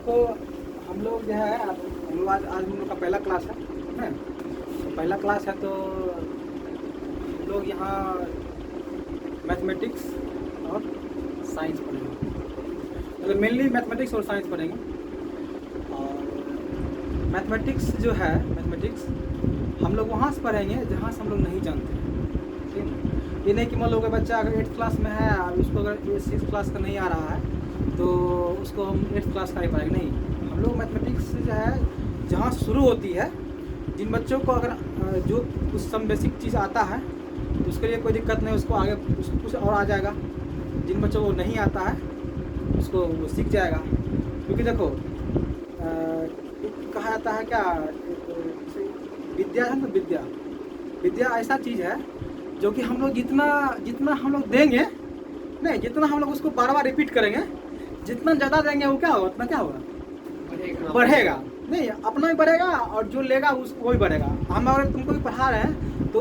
देखो हम लोग जो है हम लोग आज हम लोग का पहला क्लास है तो पहला क्लास है तो हम लोग यहाँ मैथमेटिक्स और साइंस पढ़ेंगे, मतलब मेनली मैथमेटिक्स और साइंस पढ़ेंगे। और मैथमेटिक्स जो है मैथमेटिक्स हम लोग वहाँ से पढ़ेंगे जहाँ से हम लोग नहीं जानते हैं, ठीक है। ये नहीं कि मान लो बच्चा अगर 8th क्लास में है और उसको अगर 6th क्लास का नहीं आ रहा है तो उसको हम 8th क्लास का ही पढ़ाएंगे, नहीं। हम लोग मैथमेटिक्स जो है जहाँ शुरू होती है, जिन बच्चों को अगर जो कुछ सम बेसिक चीज़ आता है तो उसके लिए कोई दिक्कत नहीं, उसको आगे उसको कुछ और आ जाएगा। जिन बच्चों को नहीं आता है उसको वो सीख जाएगा, क्योंकि देखो कहा जाता है क्या, विद्या है ना, विद्या ऐसा चीज़ है जो कि हम लोग जितना हम लोग देंगे नहीं, जितना हम लोग उसको बार बार रिपीट करेंगे, जितना ज़्यादा देंगे वो क्या होगा, उतना क्या होगा, बढ़ेगा। नहीं, अपना भी बढ़ेगा और जो लेगा वो भी बढ़ेगा। हम अगर तुमको भी पढ़ा रहे हैं तो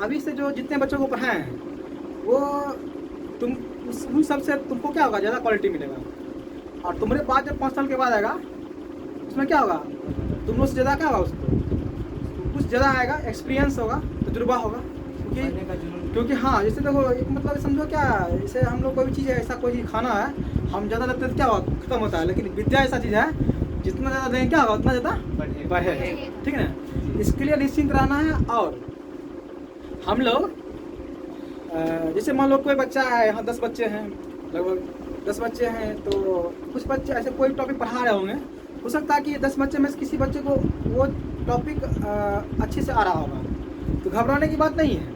अभी से जो जितने बच्चों को पढ़ाए हैं वो तुम उन सबसे तुमको क्या होगा, ज़्यादा क्वालिटी मिलेगा। और तुम्हारे बाद जब 5 साल के बाद आएगा उसमें क्या होगा, तुम लोग से ज़्यादा क्या होगा, उसको कुछ ज़्यादा आएगा, एक्सपीरियंस होगा, तजुर्बा होगा। क्योंकि हाँ, जैसे देखो एक मतलब समझो क्या, जैसे हम लोग कोई भी चीज़ है, ऐसा कोई चीज़ खाना है, हम ज़्यादा लेते हैं तो क्या होगा, खत्म होता है। लेकिन विद्या ऐसा चीज़ है जितना ज़्यादा देंगे क्या होगा, उतना ज़्यादा बढ़ेगा, ठीक है ना। इसके लिए निश्चिंत रहना है। और हम लोग जैसे मान लो कोई बच्चा है, यहाँ 10 बच्चे हैं, लगभग 10 बच्चे हैं, तो कुछ बच्चे ऐसे कोई टॉपिक पढ़ा रहे होंगे, हो सकता है कि 10 बच्चे में से किसी बच्चे को वो टॉपिक अच्छे से आ रहा होगा, तो घबराने की बात नहीं है।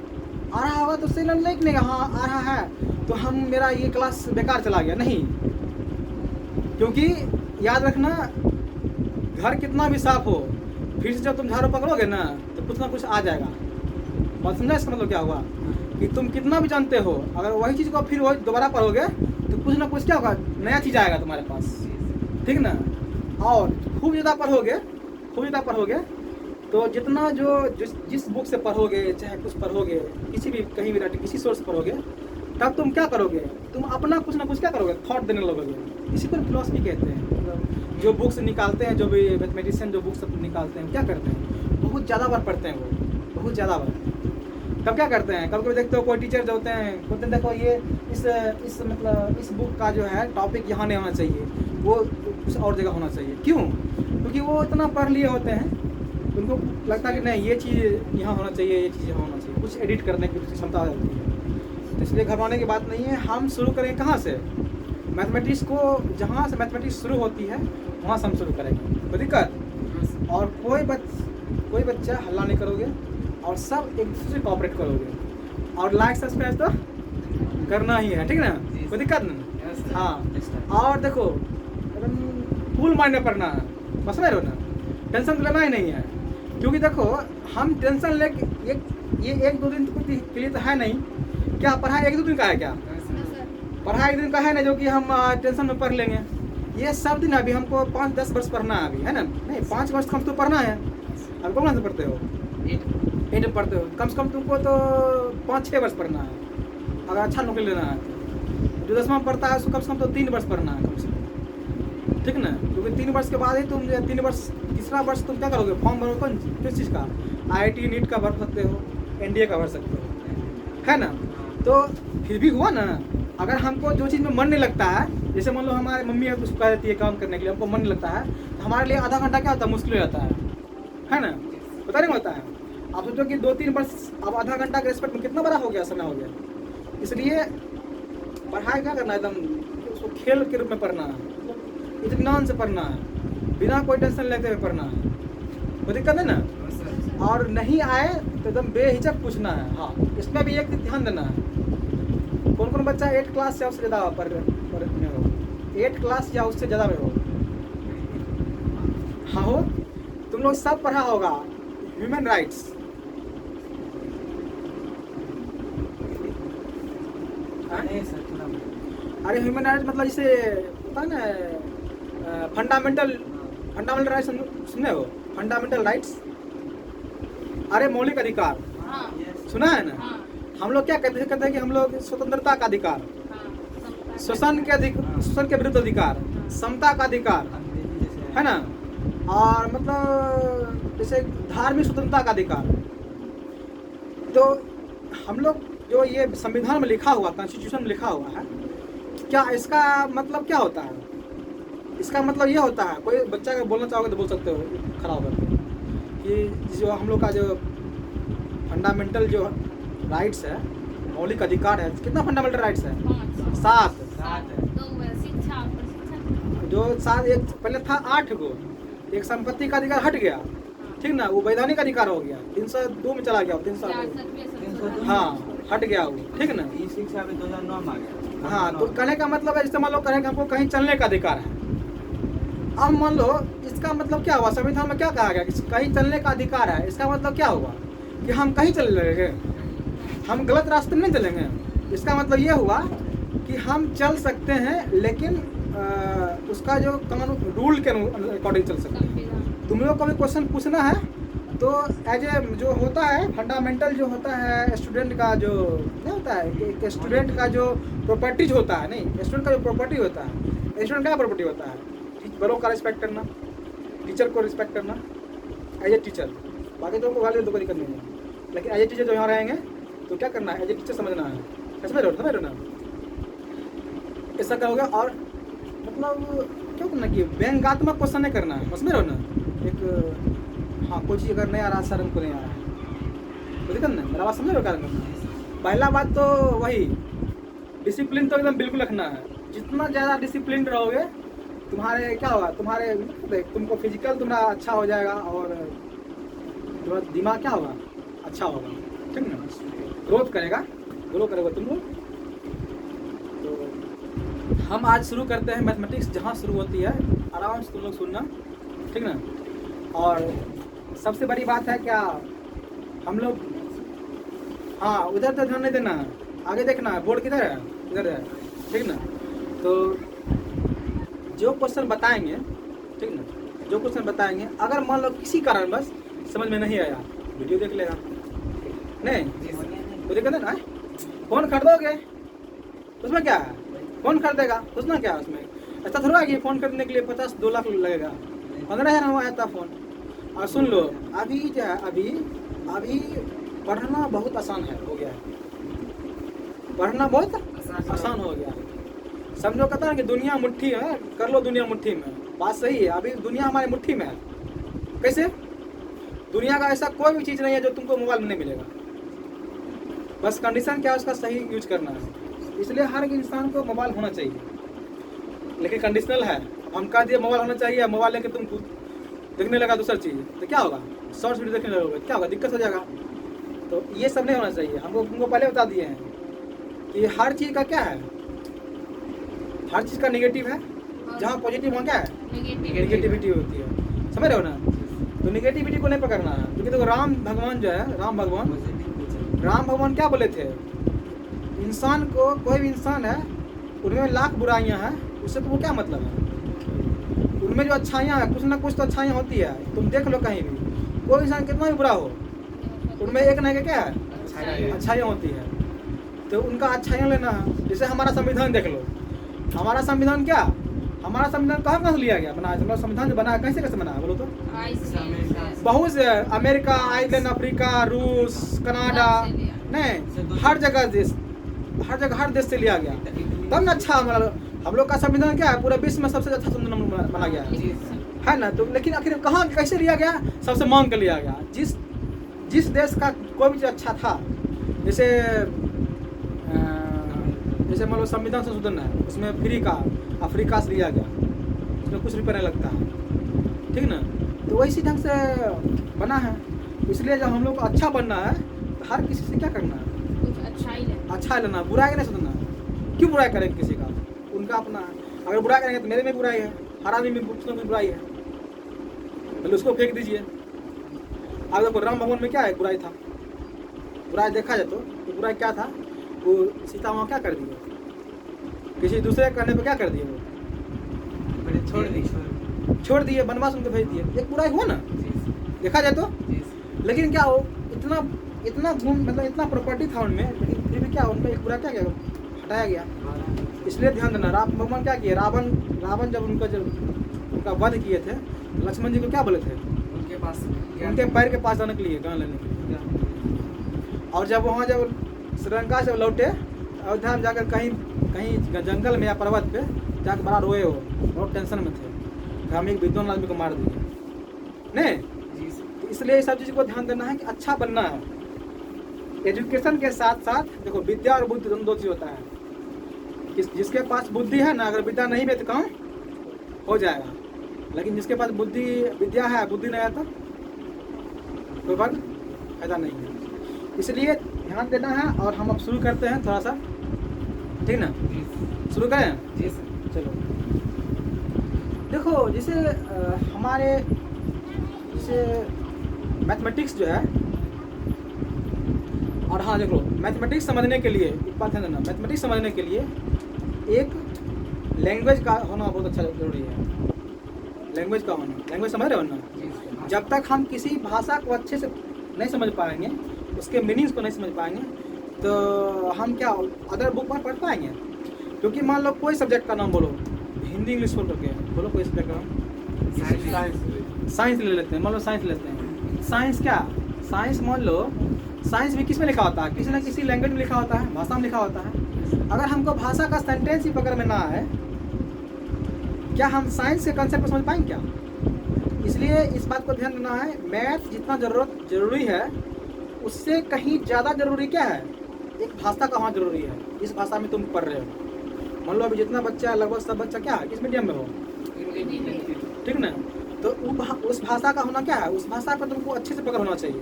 आ रहा होगा तो सही नहीं का हाँ आ रहा है तो मेरा ये क्लास बेकार चला गया, नहीं। क्योंकि याद रखना, घर कितना भी साफ हो, फिर से जब तुम झाड़ू पकड़ोगे ना तो कुछ ना कुछ आ जाएगा। बात समझा, इसका मतलब क्या हुआ कि तुम कितना भी जानते हो, अगर वही चीज़ को फिर वही दोबारा पढ़ोगे तो कुछ ना कुछ क्या होगा, नया चीज़ आएगा तुम्हारे पास, ठीक ना। और खूब ज़्यादा पढ़ोगे तो जितना जिस बुक से पढ़ोगे, चाहे कुछ पढ़ोगे, किसी भी कहीं भी किसी सोर्स पढ़ोगे, तब तुम क्या करोगे, तुम अपना कुछ ना कुछ क्या करोगे, थॉट देने लगोगे। इसी को फिलॉसफी कहते हैं। जो बुक्स निकालते हैं, जो भी मैथमेटिशियन जो बुक्स निकालते हैं, क्या करते हैं, बहुत ज़्यादा बार पढ़ते हैं वो, बहुत ज़्यादा बार। तब क्या करते हैं, कभी कभी देखते हो कोई टीचर जो होते हैं, बोलते हैं देखो ये इस मतलब इस बुक का जो है टॉपिक यहाँ नहीं होना चाहिए, वो कुछ और जगह होना चाहिए। क्यों? क्योंकि वो इतना पढ़ लिए होते हैं, उनको लगता है कि नहीं ये चीज़ यहाँ होना चाहिए, ये चीज़ यहाँ होना चाहिए, कुछ एडिट करने की क्षमता हो जाती है। तो इसलिए घबराने की बात नहीं है। हम शुरू करेंगे कहाँ से, मैथमेटिक्स को, जहाँ से मैथमेटिक्स शुरू होती है वहाँ से हम शुरू करेंगे, कोई दिक्कत। और कोई बच्चा हल्ला नहीं करोगे और सब एक दूसरे से कोऑपरेट करोगे, और लाइक सब्सक्राइब तो करना ही है, ठीक ना, कोई दिक्कत नहीं। हाँ, और देखो एकदम फुल माइंड में पढ़ना है, बस रहे हो ना, टेंशन तो लेना ही नहीं है। क्योंकि देखो हम टेंशन ले ये 1-2 दिन के लिए तो है नहीं, क्या पढ़ाई 1-2 दिन का है, क्या पढ़ाई 1 दिन का है ना जो कि हम टेंशन में पढ़ लेंगे। ये सब दिन अभी हमको 5-10 वर्ष पढ़ना है अभी, है ना, नहीं 5 वर्ष हम तो पढ़ना है। अब कौन से पढ़ते हो, 8 में पढ़ते हो, कम से कम तुमको तो 5-6 वर्ष पढ़ना है अगर अच्छा नौकरी लेना है। जो 10वां पढ़ता है उसको कम से कम तो 3 वर्ष पढ़ना है कम से कम, ठीक ना। क्योंकि 3 वर्ष के बाद ही तुम 3 वर्ष, तीसरा वर्ष तुम क्या करोगे, फॉर्म भरोगे कौन किस चीज़ का, IIT नीट का भर सकते हो, NDA का भर सकते हो, है ना। तो फिर भी हुआ ना, अगर हमको जो चीज़ में मन नहीं लगता है, जैसे मान लो हमारे मम्मी कुछ कह देती है काम करने के लिए, हमको मन नहीं लगता है, तो हमारे लिए आधा घंटा क्या होता है, मुश्किल हो जाता है ना, पता नहीं होता है। आप सोचो कि 2-3 वर्ष, अब आधा घंटा के रिस्पेक्ट में कितना बड़ा हो गया, समय हो गया। इसलिए पढ़ाई क्या करना है, एकदम उसको खेल के रूप में पढ़ना है, इत्मीनान से पढ़ना है, बिना कोई टेंशन लेते हुए पढ़ना है, कोई दिक्कत है ना। और नहीं आए तो एकदम बेहिचक पूछना है। हाँ, इसमें भी एक ध्यान देना है, कौन बच्चा 8 क्लास या उससे ज़्यादा में हो, 8 क्लास या उससे ज़्यादा में हो, हाँ हो, तुम लोग सब पढ़ा होगा ह्यूमन राइट्स, अरे ह्यूमन राइट्स मतलब जैसे होता है ना, फंडामेंटल राइट्स सुने हो, फंडामेंटल राइट्स, अरे मौलिक अधिकार, सुना है ना। हम लोग क्या कहते हैं कि हम लोग स्वतंत्रता का अधिकार, शोषण के विरुद्ध अधिकार, समता का अधिकार, है ना, और मतलब जैसे धार्मिक स्वतंत्रता का अधिकार। तो हम लोग जो ये संविधान में लिखा हुआ, कॉन्स्टिट्यूशन में लिखा हुआ है, क्या इसका मतलब क्या होता है? इसका मतलब ये होता है, कोई बच्चा अगर बोलना चाहोगे तो बोल सकते हो खड़ा होकर, कि जो हम लोग का जो फंडामेंटल जो राइट्स है, मौलिक अधिकार है, कितना फंडामेंटल राइट्स है? 7। जो 7, एक पहले था 8 गो, एक संपत्ति का अधिकार हट गया, ठीक ना, वो वैधानिक अधिकार हो गया, 302 में चला गया, 302, हाँ हट गया वो, ठीक ना, 2009 में आ गया। हाँ, तो कहने का मतलब है, जैसे मान लो कहें कि हमको कहीं चलने का अधिकार है। अब मान लो इसका मतलब क्या हुआ, संविधान में क्या कहा गया कि कहीं चलने का अधिकार है, इसका मतलब क्या हुआ कि हम कहीं चल लेंगे, हम गलत रास्ते में नहीं चलेंगे। इसका मतलब ये हुआ कि हम चल सकते हैं, लेकिन उसका जो कानून रूल के अकॉर्डिंग चल सकते हैं। तुम लोग को भी क्वेश्चन पूछना है तो एज ए जो होता है फंडामेंटल जो होता है स्टूडेंट का, जो क्या होता है कि स्टूडेंट का जो प्रॉपर्टीज होता है, नहीं, स्टूडेंट का जो प्रॉपर्टी होता है, स्टूडेंट का प्रॉपर्टी होता है, बड़ों का रिस्पेक्ट करना, टीचर को रिस्पेक्ट करना एज ए टीचर, बाकी तो गाली तो कोई दिक्कत नहीं है, लेकिन एज ए टीचर जो यहाँ रहेंगे तो क्या करना है, एज ए टीचर समझना है, समझ रहे हो ना, ऐसा करोगे। और मतलब क्या करना कि व्यंगात्मक क्वेश्चन नहीं करना है, समझ रहे हो ना, एक हाँ कोई चीज़ अगर नहीं आ रहा, सर हमको नहीं आ रहा है तो दिक्कत नहीं, मेरा बात समझ रहे हो क्या करना। पहला बात तो वही डिसिप्लिन तो एकदम बिल्कुल रखना है, जितना ज़्यादा डिसिप्लिन रहोगे तुम्हारे क्या होगा, तुम्हारे तुमको फिजिकल तुम्हारा अच्छा हो जाएगा, और तुम्हारा दिमाग क्या होगा, अच्छा होगा, ठीक ना, ग्रोथ करेगा, ग्रो करेगा तुम लोग। तो हम आज शुरू करते हैं मैथमेटिक्स, जहाँ शुरू होती है आराम से तुम लोग सुनना, ठीक ना। और सबसे बड़ी बात है क्या, हम लोग हाँ उधर तो ध्यान नहीं देना है, आगे देखना है, बोर्ड किधर है, इधर है, ठीक ना। तो जो क्वेश्चन बताएंगे, ठीक ना, जो क्वेश्चन बताएंगे, अगर मान लो किसी कारण बस समझ में नहीं आया, वीडियो देख लेगा, नहीं तो दिक्कत है ना, फ़ोन खरीदोगे उसमें क्या है, फ़ोन खरीदेगा उसमें क्या है, उसमें ऐसा थोड़ा कि फ़ोन खरीदने के लिए 50-2 लाख लगेगा, 15,000 में आया था फ़ोन। और सुन लो, अभी क्या है, अभी पढ़ना बहुत आसान है, हो गया है, पढ़ना बहुत आसान हो गया है। समझो कहता है कि दुनिया मुट्ठी है, कर लो दुनिया मुट्ठी में, बात सही है, अभी दुनिया हमारी मुट्ठी में है। कैसे? दुनिया का ऐसा कोई भी चीज़ नहीं है जो तुमको मोबाइल में नहीं मिलेगा, बस कंडीशन क्या है उसका सही यूज करना है। इसलिए हर एक इंसान को मोबाइल होना चाहिए, लेकिन कंडीशनल है। हम कह दिए मोबाइल होना चाहिए, मोबाइल लेके तुम देखने लगा दूसरा चीज़, तो क्या होगा, शॉर्ट्स वीडियो देखने लगोगे, क्या होगा, दिक्कत हो जाएगा। तो ये सब नहीं होना चाहिए। हमको तुमको पहले बता दिए हैं कि हर चीज़ का क्या है, हर चीज़ का नेगेटिव है, जहाँ पॉजिटिव वहाँ क्या है, नेगेटिविटी होती है, समझ रहे हो ना। तो नेगेटिविटी को नहीं पकड़ना है, क्योंकि देखो राम भगवान जो है, राम भगवान क्या बोले थे, इंसान को, कोई भी इंसान है उनमें लाख बुराइयां हैं, उससे तो वो क्या मतलब है, उनमें जो अच्छाइयाँ हैं, कुछ ना कुछ तो अच्छाइयाँ होती है। तुम देख लो कहीं भी, कोई इंसान कितना भी बुरा हो, उनमें एक ना एक क्या है, अच्छाइयाँ होती है, तो उनका अच्छाइयाँ लेना है। जैसे हमारा संविधान देख लो, हमारा संविधान क्या, हमारा संविधान कहाँ से लिया गया, बना, हमारा संविधान जो बना कैसे बना, बोलो तो। बहुत से अमेरिका, आइलैंड, अफ्रीका, रूस, कनाडा, नहीं हर जगह देश, हर देश से लिया गया, तब ना अच्छा हमारा, हम लोग का संविधान क्या है, पूरा विश्व में सबसे अच्छा संविधान बना गया है ना। तो लेकिन आखिर कहाँ कैसे लिया गया, सबसे मांग कर लिया गया। जिस देश का कोई भी अच्छा था, जैसे मान लो संविधान संशोधन है, उसमें फ्री का अफ्रीका से लिया गया, उसमें कुछ रुपये नहीं लगता है, ठीक ना। तो वैसी ढंग से बना है। इसलिए जब हम लोग को अच्छा बनना है तो हर किसी से क्या करना है, कुछ अच्छा लेना, बुराई नहीं सोचना। क्यों बुराई करेंगे किसी का, उनका अपना है। अगर बुराई करेंगे तो मेरे में बुराई है, हर आदमी में कुछ ना कुछ बुराई है, पहले उसको फेंक दीजिए। अब देखो राम भगवान में क्या है, बुराई था, बुराई देखा जाए तो बुराई क्या था, वो सीता वहाँ क्या कर दिए, किसी दूसरे करने पे क्या कर दिए, वो छोड़ दिए, वनवास उनको भेज दिए। एक बुराई हुआ ना, देखा जाए तो। लेकिन क्या हो, इतना मतलब इतना प्रॉपर्टी था उनमें, लेकिन फिर भी क्या उनका एक बुरा क्या हटाया गया। इसलिए ध्यान देना, भगवान क्या किए, रावण जब उनका वध किए थे, लक्ष्मण जी को क्या बोले थे, उनके पैर के पास जाने के लिए, ज्ञान लेने के लिए। और जब वहाँ जब श्रीलंका से लौटे, अयोध्या में जाकर कहीं जंगल में या पर्वत पे जाकर बड़ा रोए हो, बहुत टेंशन में थे कि हम एक विद्वान आदमी को मार दिए नहीं। तो इसलिए सब चीज़ को ध्यान देना है कि अच्छा बनना है। एजुकेशन के साथ साथ देखो, विद्या और बुद्धि दोनों दो चीज़ होता है। जिसके पास बुद्धि है ना, अगर विद्या नहीं भी तो काम हो जाएगा, लेकिन जिसके पास विद्या है, बुद्धि नहीं है तो कोई बात फायदा नहीं है। इसलिए ध्यान देना है। और हम अब शुरू करते हैं थोड़ा सा, ठीक ना, शुरू करें जी सर। चलो। देखो जैसे हमारे जैसे मैथमेटिक्स जो है, और हाँ देखो, मैथमेटिक्स समझने के लिए एक बात है ना, मैथमेटिक्स समझने के लिए एक लैंग्वेज का होना बहुत अच्छा जरूरी है। लैंग्वेज का होना, लैंग्वेज समझ रहे हो ना। जब तक हम किसी भाषा को अच्छे से नहीं समझ पाएंगे, उसके मीनिंग्स को नहीं समझ पाएंगे, तो हम क्या अदर बुक पर पढ़ पाएंगे। क्योंकि मान लो कोई सब्जेक्ट का नाम बोलो, हिंदी इंग्लिश बोल करके बोलो, कोई सब्जेक्ट का नाम, साइंस ले लेते हैं, मान लो साइंस लेते हैं। साइंस क्या, साइंस मान लो, साइंस भी किस में लिखा होता है, किसी न किसी लैंग्वेज में लिखा होता है, भाषा में लिखा होता है। अगर हमको भाषा का सेंटेंस ही पकड़ में ना आए, क्या हम साइंस के कंसेप्ट को समझ पाएंगे क्या। इसलिए इस बात को ध्यान देना है, मैथ जितना जरूरी है, उससे कहीं ज़्यादा जरूरी क्या है, एक भाषा का होना जरूरी है। इस भाषा में तुम पढ़ रहे हो, मान लो अभी जितना बच्चा है, लगभग सब बच्चा क्या है, किस मीडियम में हो, ठीक ना। तो उस भाषा का होना क्या है, उस भाषा पर तुमको अच्छे से पकड़ होना चाहिए।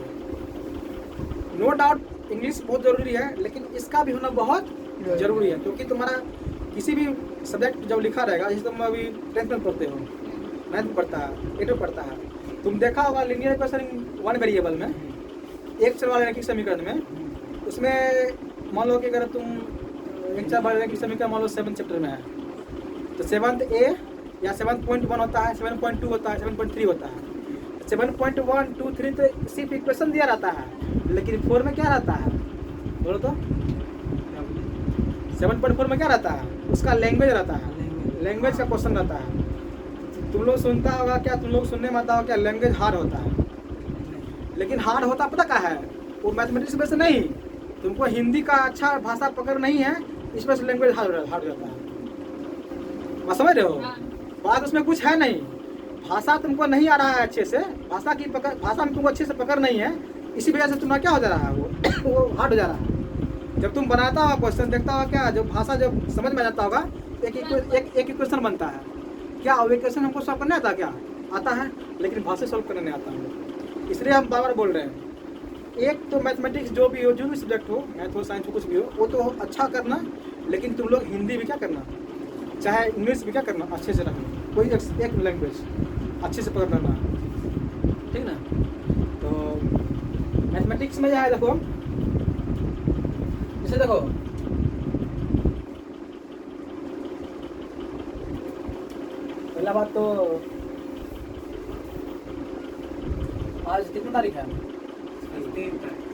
नो डाउट इंग्लिश बहुत ज़रूरी है, लेकिन इसका भी होना बहुत ज़रूरी है। क्योंकि तुम्हारा किसी भी सब्जेक्ट जब लिखा रहेगा, जैसे तुम अभी 10th में पढ़ते हो, 9th पढ़ता है, 8th में पढ़ता है, तुम देखा होगा लीनियर इक्वेशन वन वेरिएबल में, एक चर वाले रैखिक समीकरण में, उसमें मान लो कि अगर तुम एक चर वाले रैखिक समीकरण मान लो 7th चैप्टर में है, तो 7th A या 7.1 होता है, 7.2 होता है, 7.3 होता है। 7.1, 2, 3 तो सिर्फ इक्वेशन दिया रहता है, लेकिन 4 में क्या रहता है, बोलो तो 7.4 में क्या रहता है, उसका लैंग्वेज रहता है, लैंग्वेज का क्वेश्चन रहता है। तुम लोग सुनता होगा क्या, तुम लोग सुनने में आता होगा क्या, लैंग्वेज हार्ड होता है, लेकिन हार्ड होता पता क्या है, वो मैथमेटिक्स में से नहीं, तुमको हिंदी का अच्छा भाषा पकड़ नहीं है, इस वजह से लैंग्वेज हार्ड रहता है। बात समझ रहे हो, बात उसमें कुछ है नहीं, भाषा तुमको नहीं आ रहा है अच्छे से, भाषा में तुमको अच्छे से पकड़ नहीं है, इसी वजह से तुम्हारा क्या हो जा रहा है, वो हार्ड हो जा रहा है। जब तुम बनाता होगा क्वेश्चन, देखता होगा क्या, जब भाषा जब समझ में आ जाता होगा, एक इक्वेशन बनता है क्या, वो इक्वेशन हमको सॉल्व करने आता क्या, आता है, लेकिन भाषा सॉल्व करने नहीं आता है। इसलिए हम बार बार बोल रहे हैं, एक तो मैथमेटिक्स जो भी हो, जो भी सब्जेक्ट हो, मैथ हो, साइंस हो, कुछ भी हो, वो तो अच्छा करना, लेकिन तुम लोग हिंदी भी क्या करना, चाहे इंग्लिश भी क्या करना, अच्छे से रखना, कोई एक लैंग्वेज अच्छे से पकड़ करना, ठीक ना। तो मैथमेटिक्स में है, देखो जैसे देखो पहला बात तो आज कितनी तारीख है,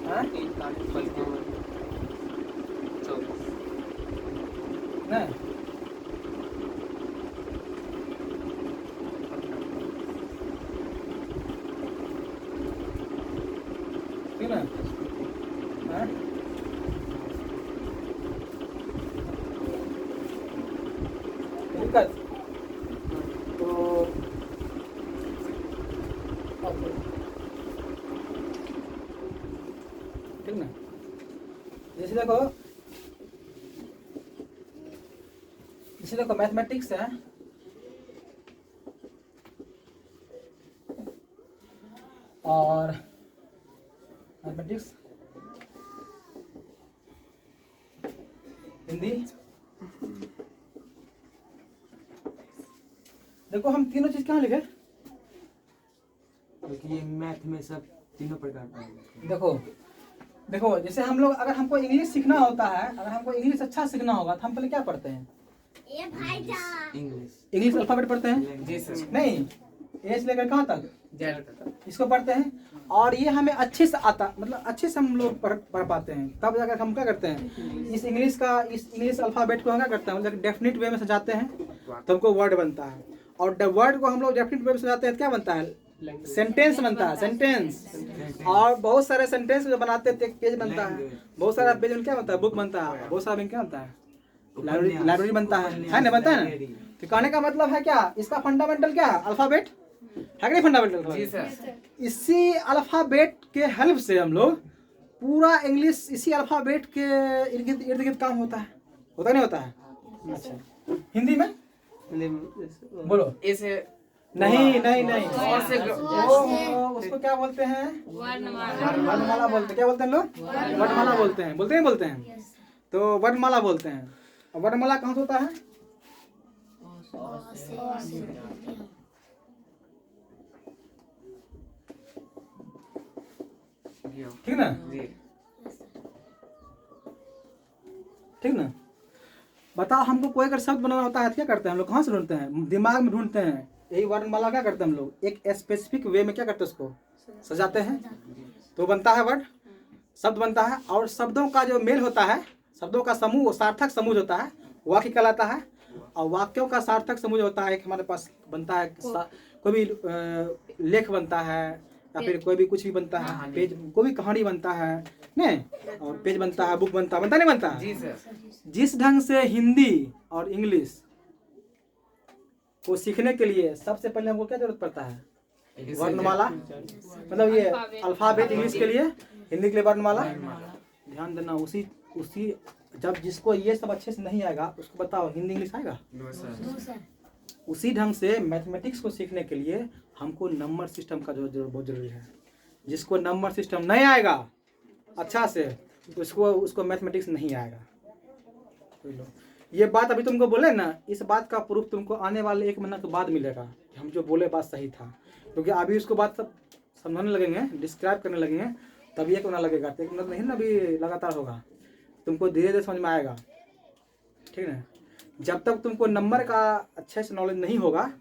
हाँ? नहीं ठीक ना, हाँ? दिक्कत तो ठीक ना। जैसे देखो मैथमेटिक्स है, और मैथमेटिक्स, हिंदी, देखो हम तीनों चीज कहाँ लिखे, क्योंकि ये मैथ में सब तीनों प्रकार का है। देखो जैसे हम लोग, अगर हमको इंग्लिश सीखना होता है, अगर हमको इंग्लिश अच्छा सीखना होगा, तो हम पहले क्या पढ़ते हैं, इंग्लिश इंग्लिश अल्फाबेट पढ़ते हैं, जी सर। नहीं ए से लेकर कहाँ तक, जेड तक। इसको पढ़ते हैं। और ये हमें अच्छे से आता, मतलब अच्छे से हम लोग पढ़ पाते हैं। तब जाकर हम क्या करते हैं, इस इंग्लिश अल्फ़ाबेट को हम क्या करते हैं, मतलब डेफिनेट वे में सजाते हैं तो हमको वर्ड बनता है। और वर्ड को हम लोग डेफिनेट वे में सजाते हैं तो क्या बनता है, सेंटेंस बनता है, सेंटेंस। और बहुत सारे सेंटेंस जो बनाते हैं तो एक पेज बनता है, बहुत सारा पेज में क्या बनता है, बुक बनता है, बहुत सारा में क्या बनता है, लाइब्रेरी बनता है ना, बनता है ना। तो कहने का मतलब है क्या, इसका फंडामेंटल क्या है, अल्फाबेट है कि नहीं, फंडामेंटल। जी सर। इसी अल्फाबेट के हेल्प से हम लोग पूरा इंग्लिश इसी अल्फाबेट के इर्द गिर्द काम होता है, होता नहीं होता है। अच्छा, हिंदी में बोलो, इसे नहीं नहीं नहीं, और से उसको क्या बोलते हैं, वर्णमाला बोलते हैं। क्या बोलते हैं लोग, वर्णमाला बोलते हैं, बोलते हैं। तो वर्णमाला बोलते हैं। और वर्णमाला कहाँ से होता है, ठीक ना, ठीक ना। बताओ, हमको कोई अगर शब्द बनाना होता है तो क्या करते हैं हम लोग, कहाँ से ढूंढते हैं, दिमाग में ढूंढते हैं। यही वर्णमाला क्या करते हैं हम लोग, एक स्पेसिफिक वे में क्या करते हैं, उसको सजाते हैं तो बनता है वर्ड, शब्द बनता है। और शब्दों का जो मेल होता है, शब्दों का समूह, सार्थक समूह होता है, वाक्य कहलाता है। और वाक्यों का सार्थक समूह होता है, एक हमारे पास बनता है, कोई भी लेख बनता है या फिर कोई भी कुछ भी बनता है, पेज, कोई भी कहानी बनता है नहीं, और पेज बनता है, बुक बनता है, बनता नहीं बनता है। जी सर। जिस ढंग से हिंदी और इंग्लिश को सीखने के लिए सबसे पहले हमको क्या जरूरत पड़ता है, वर्णमाला, मतलब ये अल्फाबेट इंग्लिश के लिए, हिंदी के लिए वर्णमाला। ध्यान देना, उसी जब जिसको ये सब अच्छे से नहीं आएगा उसको बताओ हिंदी इंग्लिश आएगा। उसी ढंग से मैथमेटिक्स को सीखने के लिए हमको नंबर सिस्टम का जो बहुत जरूरी है। जिसको नंबर सिस्टम नहीं आएगा अच्छा से, उसको मैथमेटिक्स नहीं आएगा। ये बात अभी तुमको बोले ना, इस बात का प्रूफ तुमको आने वाले 1 महीना के बाद मिलेगा कि हम जो बोले बात सही था। क्योंकि अभी उसको बात सब समझाने लगेंगे, डिस्क्राइब करने लगेंगे, तब 1 महीना लगेगा। तो 1 महीना नहीं ना, अभी लगातार होगा, तुमको धीरे धीरे समझ में आएगा, ठीक है। जब तक तुमको नंबर का अच्छे से नॉलेज नहीं होगा,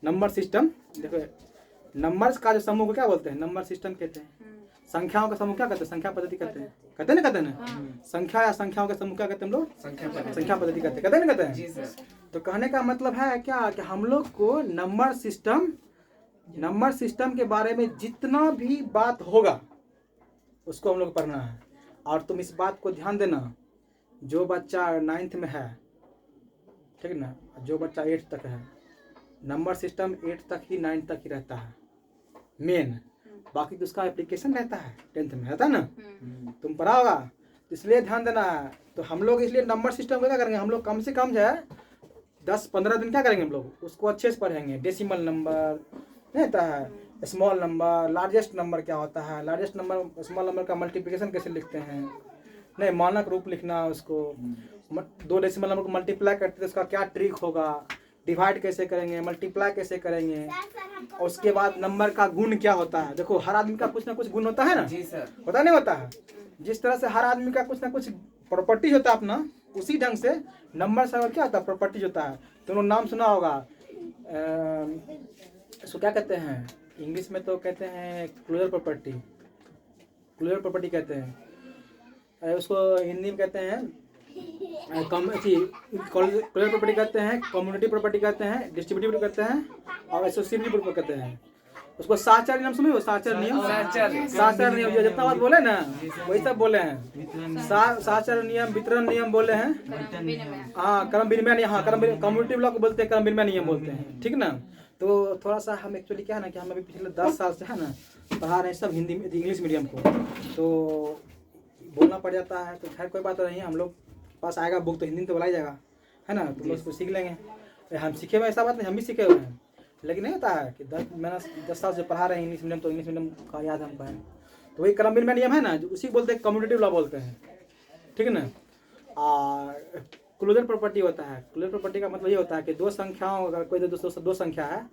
नंबर सिस्टम, देखो नंबर्स का जो समूह को क्या बोलते हैं, नंबर सिस्टम कहते हैं। संख्याओं का समूह क्या कहते हैं, संख्या पद्धति कहते हैं, कहते ना। संख्या या संख्याओं का समूह क्या कहते हैं हम लोग, संख्या पद्धति कहते हैं, कहते हैं। तो कहने का मतलब है क्या कि हम लोग को नंबर सिस्टम के बारे में जितना भी बात होगा उसको हम लोग पढ़ना है। और तुम इस बात को ध्यान देना, जो बच्चा 9th में है, ठीक ना, जो बच्चा 8th तक है, नंबर सिस्टम 8th तक ही, 9th तक ही रहता है मेन। बाकी तो उसका एप्लीकेशन रहता है 10th में, रहता है ना, तुम पढ़ा होगा, इसलिए ध्यान देना है। तो हम लोग इसलिए नंबर सिस्टम को क्या करेंगे, हम लोग कम से कम जो है 10-15 दिन क्या करेंगे, हम लोग उसको अच्छे से पढ़ेंगे। डेसिमल नंबर नहीं होता है, स्मॉल नंबर, लार्जेस्ट नंबर क्या होता है, लार्जेस्ट नंबर स्मॉल नंबर का मल्टीप्लिकेशन कैसे लिखते हैं, नहीं मानक रूप लिखना, उसको 2 डेसिमल नंबर को मल्टीप्लाई करते हैं उसका क्या ट्रिक होगा, डिवाइड कैसे करेंगे, मल्टीप्लाई कैसे करेंगे, और उसके बाद नंबर का गुण क्या होता है। देखो हर आदमी का कुछ ना कुछ गुण होता है ना, जी सर, होता नहीं होता है। जिस तरह से हर आदमी का कुछ ना कुछ प्रॉपर्टीज होता है अपना, उसी ढंग से नंबर से क्या होता है, प्रॉपर्टीज होता है। तुमने नाम सुना होगा, इसको क्या कहते हैं इंग्लिश में, तो कहते हैं क्लोजर प्रॉपर्टी, क्लोजर प्रॉपर्टी कहते हैं। उसको हिंदी में कहते हैं क्लोजर प्रॉपर्टी कहते हैं, कम्युनिटी प्रॉपर्टी कहते हैं, डिस्ट्रीब्यूटिव कहते हैं, और एसोसिएटिव प्रॉपर्टी कहते हैं। उसको साचार नियम सुनिए, साचार नियम, साचार नियम जो जितना बात बोले ना वही सब बोले हैं। साचार नियम, वितरण नियम बोले हैं, हाँ क्रम विनिमय नियम, हाँ कम्युनिटी लॉ को बोलते हैं, क्रम विनिमय नियम बोलते हैं, ठीक ना। तो थोड़ा सा हम एक्चुअली क्या है ना कि हम अभी पिछले 10 साल से है ना पढ़ा रहे हैं सब हिंदी इंग्लिश मीडियम को, तो बोलना पड़ जाता है। तो खैर कोई बात नहीं है, हम लोग पास आएगा बुक तो हिंदी में तो बोला ही जाएगा, है ना, तो उसको सीख लेंगे। हम सीखे हुए ऐसा बात नहीं, हम भी सीखे हुए हैं, लेकिन नहीं होता है कि 10 साल से पढ़ा रहे हैं इंग्लिश मीडियम, तो इंग्लिश मीडियम का याद हमको है। तो वही क्रम विनिमय नियम है ना, उसी को बोलते हैं कम्युनिटिव लॉ बोलते हैं, ठीक है ना। और क्लोजर प्रॉपर्टी होता है, क्लोजर प्रॉपर्टी का मतलब ये होता है कि दो संख्याओं, अगर कोई दो संख्या है,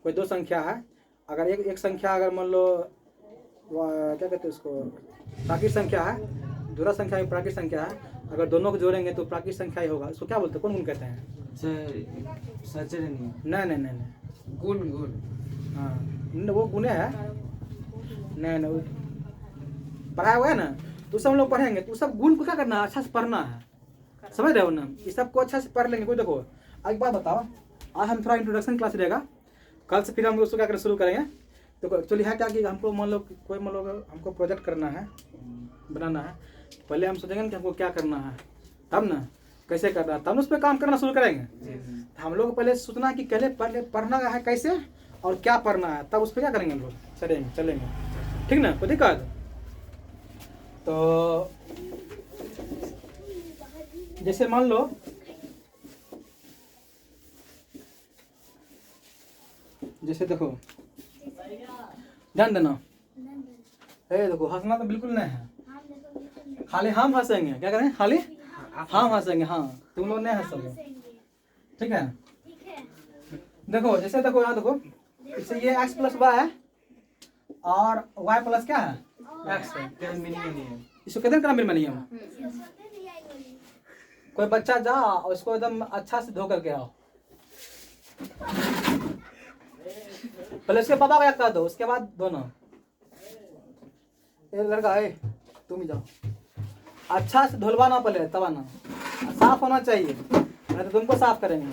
कोई 2 संख्या है, अगर एक संख्या अगर मान लो क्या कहते हैं उसको प्राकृत संख्या है, दूसरा संख्या भी प्राकृत संख्या है, अगर दोनों को जोड़ेंगे तो प्राकृत संख्या ही होगा। उसको क्या बोलते हैं, कौन कहते हैं, सर साचार नियम, नहीं, गुण गुण हाँ वो गुने है। नहीं वो पढ़ाया हुआ है ना, तो सब हम लोग पढ़ेंगे तो सब गुण को क्या करना है, अच्छा से पढ़ना है, समझ रहे हो ना। ये सबको अच्छा से पढ़ लेंगे। कोई देखो एक बात बताओ, आज हम थोड़ा इंट्रोडक्शन क्लास रहेगा, कल से फिर हम उसको क्या कर शुरू करेंगे। तो एक्चुअली है क्या कि हमको मान लो कोई मान लो हमको प्रोजेक्ट करना है, बनाना है, पहले हम सोचेंगे कि हमको क्या करना है, तब ना कैसे करना है, तब उस पर काम करना शुरू करेंगे। हम लोग को पहले सोचना है कि पहले पढ़ना है कैसे और क्या पढ़ना है, तब उस पर क्या करेंगे हम लोग चलेंगे। ठीक ना, कोई दिक्कत। तो जैसे मान लो जैसे देखो ध्यान देना, देखो हंसना तो बिल्कुल नहीं है, खाली हम हंसेंगे। क्या करें, खाली हम हंसेंगे। हाँ तुम लोग नहीं हंसोगे, ठीक है। देखो जैसे देखो यहाँ देखो, इससे ये x प्लस वाई है और y प्लस क्या है x है। इसको कहते हैं क्रमिक नियम। कोई बच्चा जा और इसको एकदम अच्छा से धो करके आओ, पहले उसके पापा को याद कर दो, उसके बाद दोनों। ये लड़का है, तुम ही जाओ, अच्छा से धुलवाना पहले, तब आना, साफ होना चाहिए, नहीं तो तुमको साफ करेंगे।